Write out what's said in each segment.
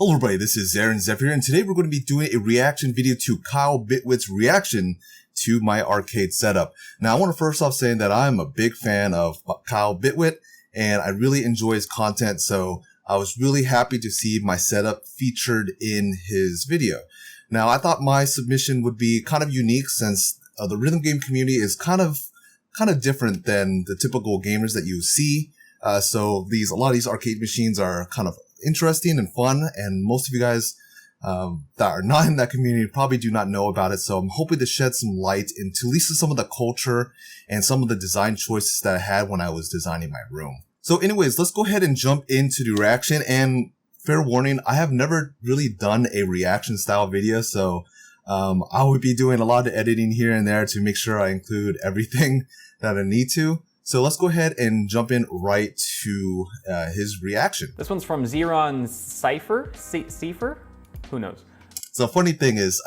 Hello everybody, this is Aaron Zephyr, and today we're going to be doing a reaction video to Kyle Bitwit's reaction to my arcade setup. Now, I want to first off say that I'm a big fan of Kyle Bitwit, and I really enjoy his content, so I was really happy to see my setup featured in his video. Now, I thought my submission would be kind of unique since the rhythm game community is kind of different than the typical gamers that you see. So a lot of these arcade machines are kind of interesting and fun, and most of you guys that are not in that community probably do not know about it. So I'm hoping to shed some light into at least some of the culture and some of the design choices that I had when I was designing my room. So anyways, let's go ahead and jump into the reaction. And fair warning, I have never really done a reaction style video, so I would be doing a lot of editing here and there to make sure I include everything that I need to. So let's go ahead and jump in right to his reaction. This one's from Xeron Cipher? Who knows? So funny thing is,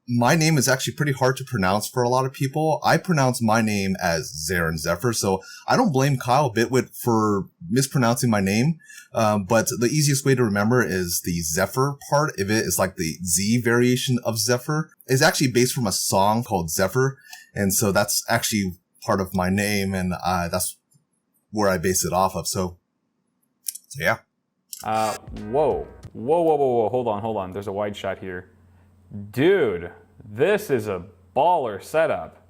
my name is actually pretty hard to pronounce for a lot of people. I pronounce my name as Aaron Zephyr, so I don't blame Kyle Bitwit for mispronouncing my name. But the easiest way to remember is the Zephyr part of it is like the Z variation of Zephyr. It's actually based from a song called Zephyr, and so that's actually part of my name, and that's where I base it off of. So yeah. Whoa. Hold on. There's a wide shot here. Dude, this is a baller setup.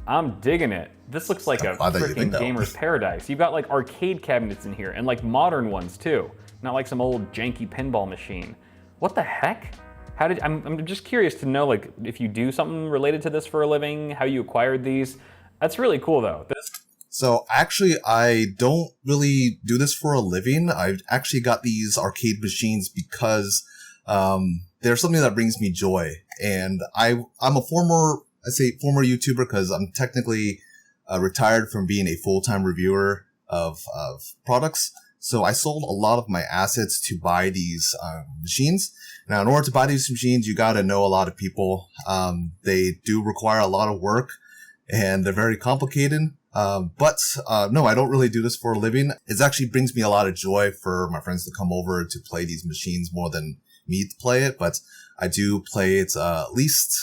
I'm digging it. This looks like a freaking gamer's paradise. You've got like arcade cabinets in here, and like modern ones too. Not like some old janky pinball machine. What the heck? I'm just curious to know, like, if you do something related to this for a living, how you acquired these. That's really cool though. So actually, I don't really do this for a living. I've actually got these arcade machines because they're something that brings me joy. And I'm a former YouTuber because I'm technically retired from being a full-time reviewer of products. So I sold a lot of my assets to buy these machines. Now, in order to buy these machines, you got to know a lot of people. They do require a lot of work, and they're very complicated. But no, I don't really do this for a living. It actually brings me a lot of joy for my friends to come over to play these machines more than me to play it. But I do play it at least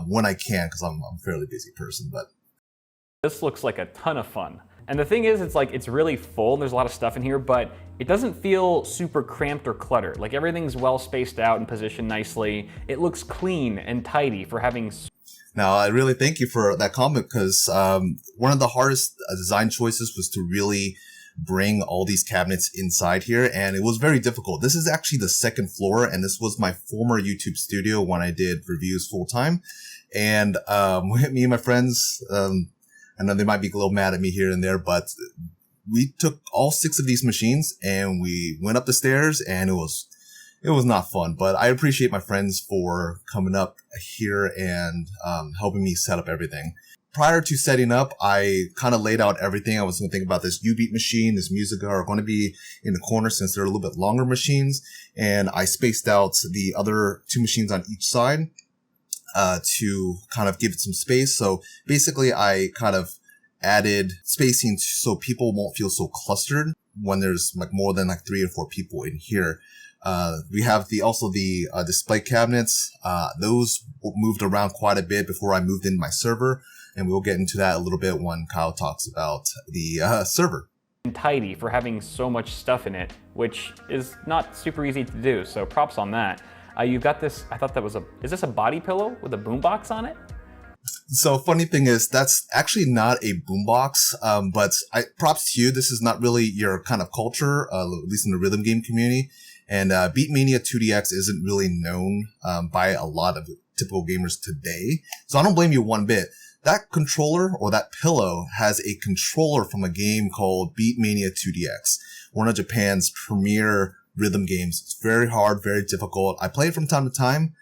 when I can, because I'm a fairly busy person. But this looks like a ton of fun. And the thing is, it's really full and there's a lot of stuff in here, but it doesn't feel super cramped or cluttered. Like, everything's well spaced out and positioned nicely. It looks clean and tidy for having. Now, I really thank you for that comment, because one of the hardest design choices was to really bring all these cabinets inside here, and it was very difficult. This is actually the second floor, and this was my former YouTube studio when I did reviews full time. And me and my friends, I know they might be a little mad at me here and there, but we took all 6 of these machines and we went up the stairs, and it was not fun. But I appreciate my friends for coming up here and helping me set up everything. Prior to setting up, I kind of laid out everything. I was going to think about this U-Beat machine, this Musica are going to be in the corner since they're a little bit longer machines. And I spaced out the other 2 machines on each side to kind of give it some space. So basically, I kind of added spacing so people won't feel so clustered when there's like more than like 3 or 4 people in here. We have also the display cabinets. Those moved around quite a bit before I moved in my server, and we'll get into that a little bit when Kyle talks about the server. And tidy for having so much stuff in it, which is not super easy to do, so props on that. You've got this, I thought that was is this a body pillow with a boombox on it? So funny thing is, that's actually not a boombox, but props to you. This is not really your kind of culture, at least in the rhythm game community. And Beatmania 2DX isn't really known by a lot of typical gamers today. So I don't blame you one bit. That controller, or that pillow, has a controller from a game called Beatmania 2DX, one of Japan's premier rhythm games. It's very hard, very difficult. I play it from time to time,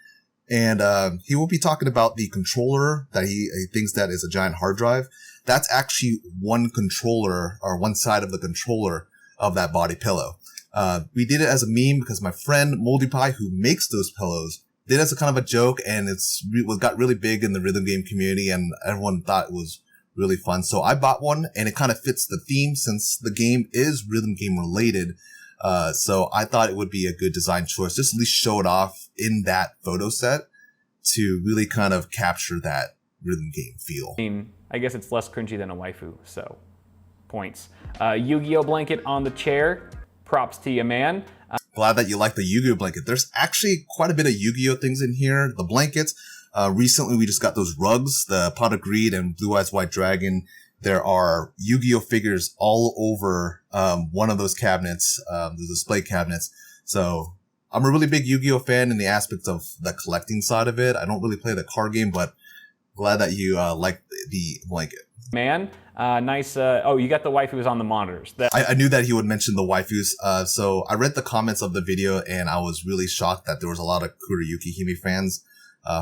and he will be talking about the controller that he thinks that is a giant hard drive. That's actually one controller, or one side of the controller of that body pillow. We did it as a meme because my friend Moldy Pie, who makes those pillows, did it as a kind of a joke, and it got really big in the rhythm game community, and everyone thought it was really fun. So I bought one, and it kind of fits the theme since the game is rhythm game related. So I thought it would be a good design choice, just at least show it off in that photo set to really kind of capture that rhythm game feel. I mean, I guess it's less cringy than a waifu, so points. Yu-Gi-Oh blanket on the chair. Props to you, man. Glad that you like the Yu-Gi-Oh blanket. There's actually quite a bit of Yu-Gi-Oh things in here. The blankets. Recently, we just got those rugs, the Pot of Greed and Blue Eyes White Dragon. There are Yu-Gi-Oh figures all over one of those cabinets, the display cabinets. So I'm a really big Yu-Gi-Oh fan in the aspect of the collecting side of it. I don't really play the card game, but glad that you like the blanket. Man, nice. Oh, you got the waifus on the monitors. I knew that he would mention the waifus. So I read the comments of the video and I was really shocked that there was a lot of Kurayuki Hime fans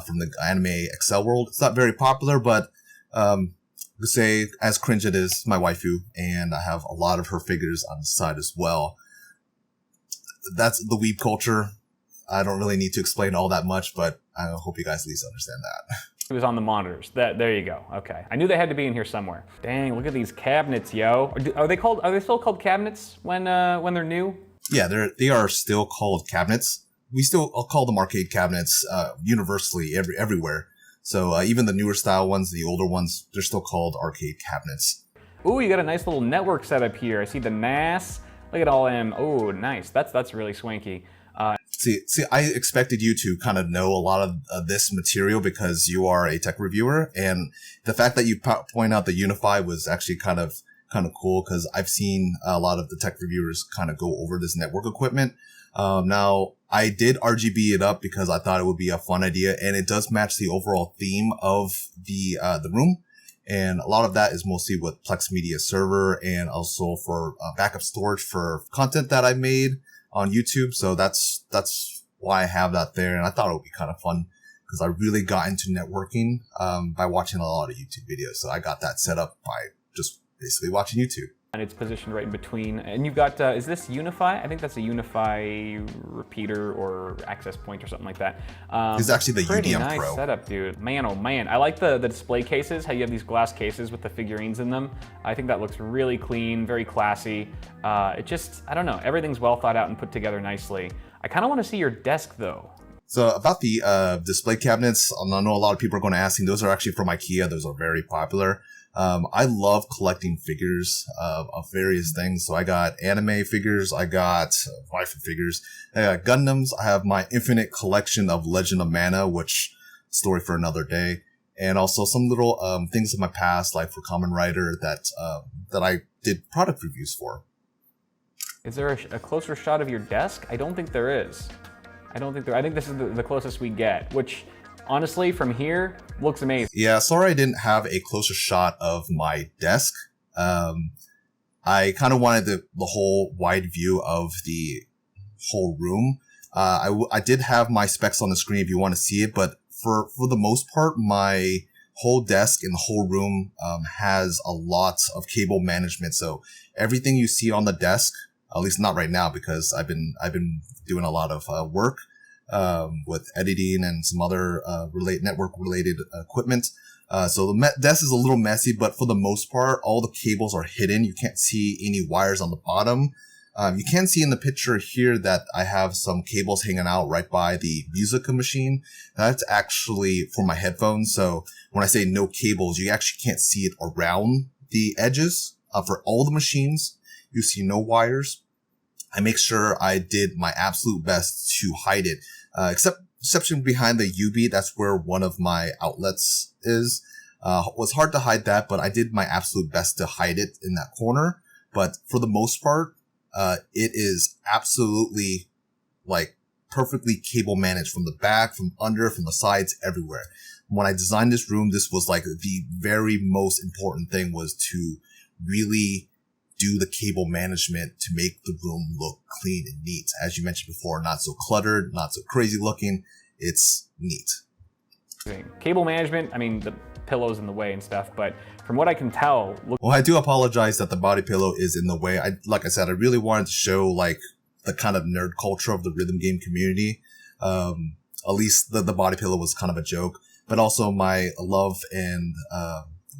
from the anime Excel world. It's not very popular, but to say, as cringe it is, my waifu, and I have a lot of her figures on the side as well. That's the weeb culture. I don't really need to explain all that much, but I hope you guys at least understand that. It was on the monitors. There you go. Okay, I knew they had to be in here somewhere. Dang, look at these cabinets, yo. Are they still called cabinets when they're new? Yeah, they are still called cabinets. We still call them arcade cabinets universally everywhere. So even the newer style ones, the older ones, they're still called arcade cabinets. Ooh, you got a nice little network setup here. I see the NAS. Look at all them. Oh, nice. That's really swanky. See, I expected you to kind of know a lot of this material because you are a tech reviewer, and the fact that you point out the Unify was actually kind of cool because I've seen a lot of the tech reviewers kind of go over this network equipment. Now I did RGB it up because I thought it would be a fun idea, and it does match the overall theme of the room. And a lot of that is mostly with Plex Media server and also for backup storage for content that I made on YouTube. So that's why I have that there. And I thought it would be kind of fun because I really got into networking by watching a lot of YouTube videos. So I got that set up by just basically watching YouTube. And it's positioned right in between. And you've got, is this Unify? I think that's a Unify repeater or access point or something like that. It's actually the pretty UDM nice Pro. setup, dude. Man, oh man. I like the display cases, how you have these glass cases with the figurines in them. I think that looks really clean, very classy. It just, I don't know, everything's well thought out and put together nicely. I kind of want to see your desk though. So about the display cabinets, I know a lot of people are going to ask me, those are actually from IKEA. Those are very popular. I love collecting figures of various things. So I got anime figures, I got waifu figures, I got Gundams. I have my infinite collection of Legend of Mana, which story for another day, and also some little things in my past, like for Kamen Rider, that I did product reviews for. Is there a closer shot of your desk? I don't think there is. I think this is the closest we get, which honestly, from here, looks amazing. Yeah, sorry I didn't have a closer shot of my desk. I kind of wanted the whole wide view of the whole room. I did have my specs on the screen if you want to see it, but for the most part, my whole desk and the whole room has a lot of cable management. So everything you see on the desk, at least not right now because I've been doing a lot of work with editing and some other network related equipment. So the desk is a little messy, but for the most part, all the cables are hidden. You can't see any wires on the bottom. You can see in the picture here that I have some cables hanging out right by the music machine. That's actually for my headphones. So when I say no cables, you actually can't see it around the edges. For all the machines, you see no wires. I make sure I did my absolute best to hide it, exception behind the UB. That's where one of my outlets is. It was hard to hide that, but I did my absolute best to hide it in that corner. But for the most part, it is absolutely like perfectly cable managed from the back, from under, from the sides, everywhere. When I designed this room, this was like the very most important thing was to really do the cable management to make the room look clean and neat. As you mentioned before, not so cluttered, not so crazy looking. It's neat. Cable management, I mean, the pillow's in the way and stuff, but from what I can tell... Well, I do apologize that the body pillow is in the way. Like I said, I really wanted to show like the kind of nerd culture of the rhythm game community. At least the body pillow was kind of a joke, but also my love and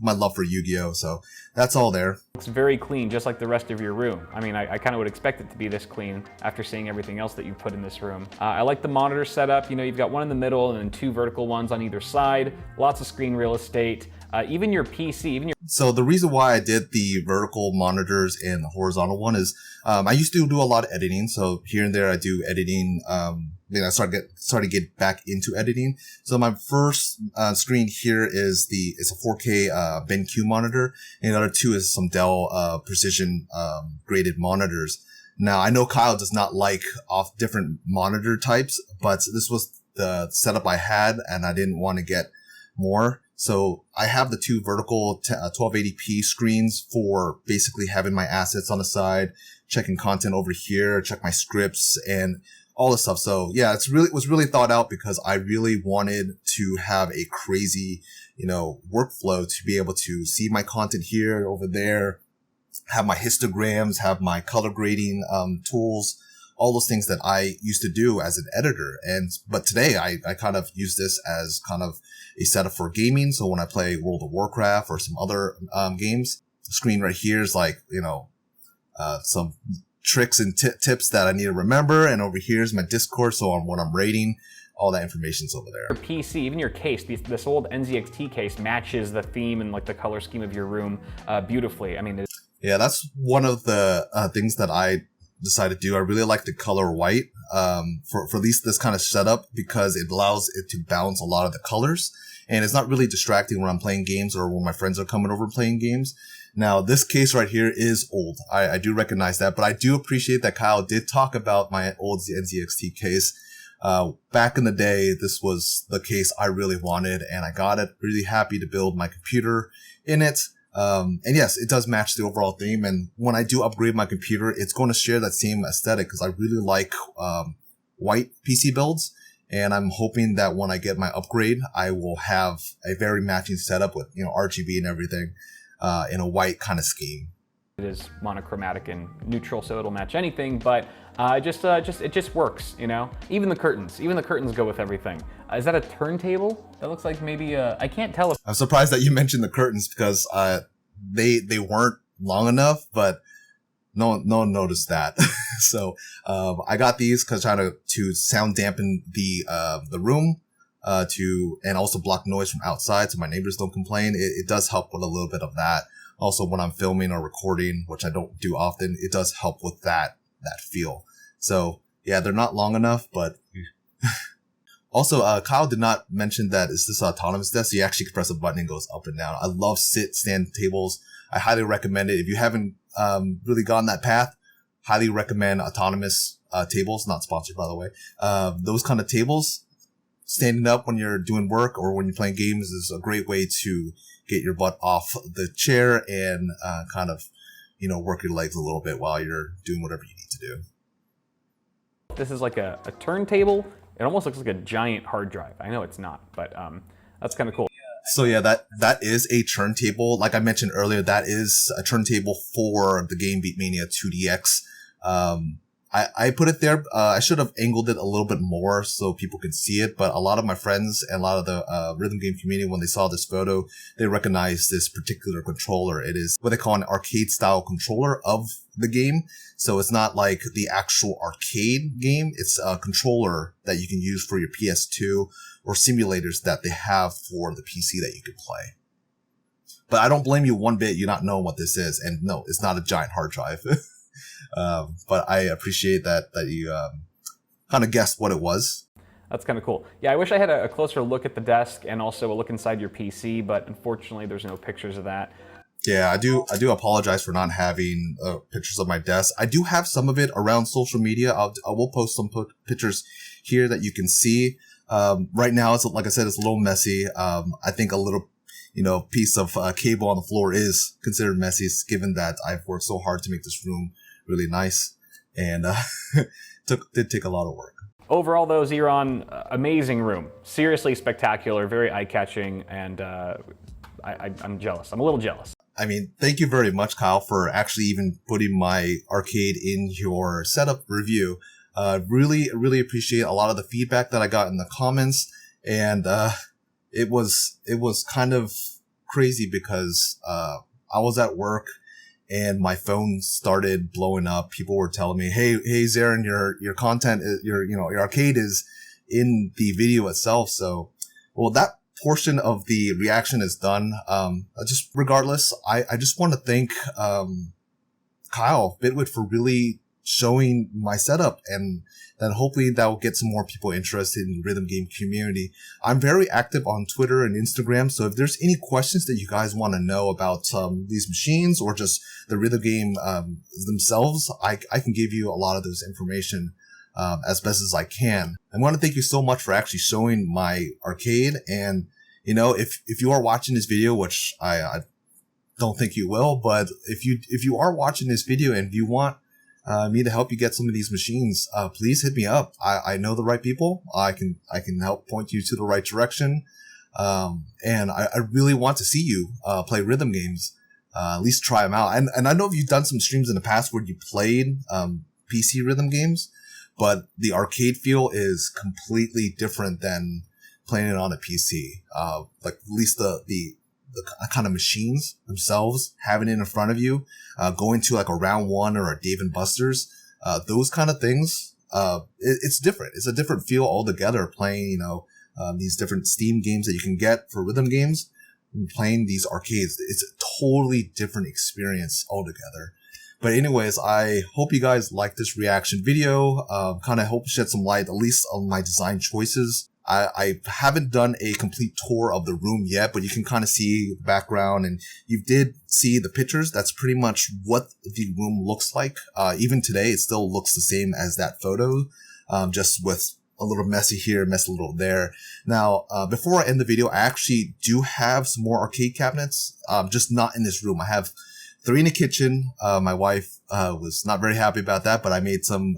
my love for Yu-Gi-Oh. So that's all there. It's very clean, just like the rest of your room. I mean, I kind of would expect it to be this clean after seeing everything else that you put in this room. I like the monitor setup. You know, you've got one in the middle and then 2 vertical ones on either side. Lots of screen real estate. Even your PC, So the reason why I did the vertical monitors and the horizontal one is I used to do a lot of editing. So here and there I do editing. Then I started to get back into editing. So my first screen here is it's a 4K BenQ monitor, and the other 2 is some Dell precision graded monitors. Now I know Kyle does not like off different monitor types, but this was the setup I had, and I didn't want to get more. So I have the 2 vertical 1280p screens for basically having my assets on the side, checking content over here, check my scripts and all this stuff. So yeah, it was really thought out because I really wanted to have a crazy, workflow to be able to see my content here, over there, have my histograms, have my color grading tools, all those things that I used to do as an editor. But today I kind of use this as kind of a setup for gaming. So when I play World of Warcraft or some other games, the screen right here is like, some tricks and tips that I need to remember. And over here is my Discord. So when I'm rating, all that information's over there. Your PC, even your case, this old NZXT case matches the theme and like the color scheme of your room beautifully. I mean, yeah, that's one of the things that I decided to do. I really like the color white for at least this kind of setup because it allows it to balance a lot of the colors. And it's not really distracting when I'm playing games or when my friends are coming over playing games. Now, this case right here is old. I do recognize that, but I do appreciate that Kyle did talk about my old NZXT case. Back in the day, this was the case I really wanted, and I got it. Really happy to build my computer in it. And yes, it does match the overall theme. And when I do upgrade my computer, it's going to share that same aesthetic because I really like white PC builds. And I'm hoping that when I get my upgrade, I will have a very matching setup with, RGB and everything in a white kind of scheme. It is monochromatic and neutral, so it'll match anything, but it just works, Even the curtains go with everything. Is that a turntable? That looks like maybe I can't tell if... I'm surprised that you mentioned the curtains because they weren't long enough, but no one noticed that. So I got these because trying to sound dampen the room and also block noise from outside so my neighbors don't complain. It does help with a little bit of that. Also, when I'm filming or recording, which I don't do often, it does help with that feel. So yeah, they're not long enough, but also, Kyle did not mention that it's this autonomous desk. So you actually can press a button and it goes up and down. I love stand tables. I highly recommend it. If you haven't really gone that path, highly recommend autonomous tables. Not sponsored, by the way. Those kind of tables, standing up when you're doing work or when you're playing games is a great way to get your butt off the chair and kind of, work your legs a little bit while you're doing whatever you need to do. This is like a turntable. It almost looks like a giant hard drive. I know it's not, but that's kind of cool. So yeah, that is a turntable. Like I mentioned earlier, that is a turntable for the game Beatmania 2DX. I put it there. I should have angled it a little bit more so people could see it. But a lot of my friends and a lot of the rhythm game community, when they saw this photo, they recognized this particular controller. It is what they call an arcade style controller of the game. So it's not like the actual arcade game. It's a controller that you can use for your PS2 or simulators that they have for the PC that you can play. But I don't blame you one bit. You not knowing what this is. And no, it's not a giant hard drive. But I appreciate that you kind of guessed what it was. That's kind of cool. Yeah, I wish I had a closer look at the desk and also a look inside your PC, but unfortunately there's no pictures of that. Yeah, I do apologize for not having pictures of my desk. I do have some of it around social media. I will post some pictures here that you can see. Right now, it's like I said, it's a little messy. I think a little piece of cable on the floor is considered messy, given that I've worked so hard to make this room really nice, and did take a lot of work. Overall, though, Zeron, amazing room. Seriously spectacular, very eye-catching, and I'm jealous. I'm a little jealous. I mean, thank you very much, Kyle, for actually even putting my arcade in your setup review. Really, really appreciate a lot of the feedback that I got in the comments, and it was kind of crazy because I was at work and my phone started blowing up. People were telling me, "Hey, Zarin, your content, your arcade is in the video itself." So, well, that portion of the reaction is done. Just regardless, I just want to thank Kyle Bitwit for really showing my setup, and then hopefully that will get some more people interested in the rhythm game community. I'm very active on Twitter and Instagram, so if there's any questions that you guys want to know about these machines or just the rhythm game themselves, I can give you a lot of those information as best as I can. I want to thank you so much for actually showing my arcade, and if you are watching this video, which I don't think you will, but if you are watching this video and you want me to help you get some of these machines, please hit me up. I know the right people. I can help point you to the right direction. And I really want to see you play rhythm games. At least try them out. And I know you've done some streams in the past where you played PC rhythm games, but the arcade feel is completely different than playing it on a PC. Like at least the kind of machines themselves, having it in front of you, going to like a Round One or a Dave and Buster's, those kind of things, it's different. It's a different feel altogether playing, these different Steam games that you can get for rhythm games and playing these arcades. It's a totally different experience altogether. But anyways, I hope you guys like this reaction video, kind of hope shed some light, at least on my design choices. I haven't done a complete tour of the room yet, but you can kind of see the background and you did see the pictures. That's pretty much what the room looks like. Even today, it still looks the same as that photo, just with a little messy here, messy a little there. Now, before I end the video, I actually do have some more arcade cabinets, just not in this room. I have 3 in the kitchen. My wife was not very happy about that, but I made some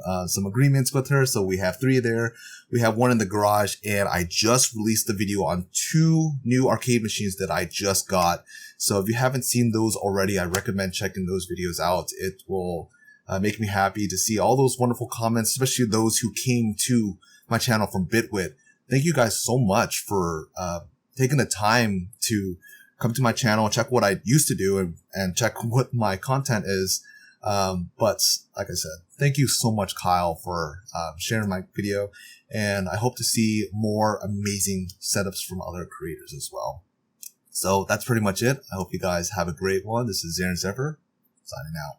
agreements with her. So we have 3 there. We have 1 in the garage, and I just released the video on 2 new arcade machines that I just got. So if you haven't seen those already, I recommend checking those videos out. It will make me happy to see all those wonderful comments, especially those who came to my channel from Bitwit. Thank you guys so much for taking the time to come to my channel, check what I used to do, and check what my content is. But like I said, thank you so much, Kyle, for sharing my video. And I hope to see more amazing setups from other creators as well. So that's pretty much it. I hope you guys have a great one. This is Zarin Zephyr, signing out.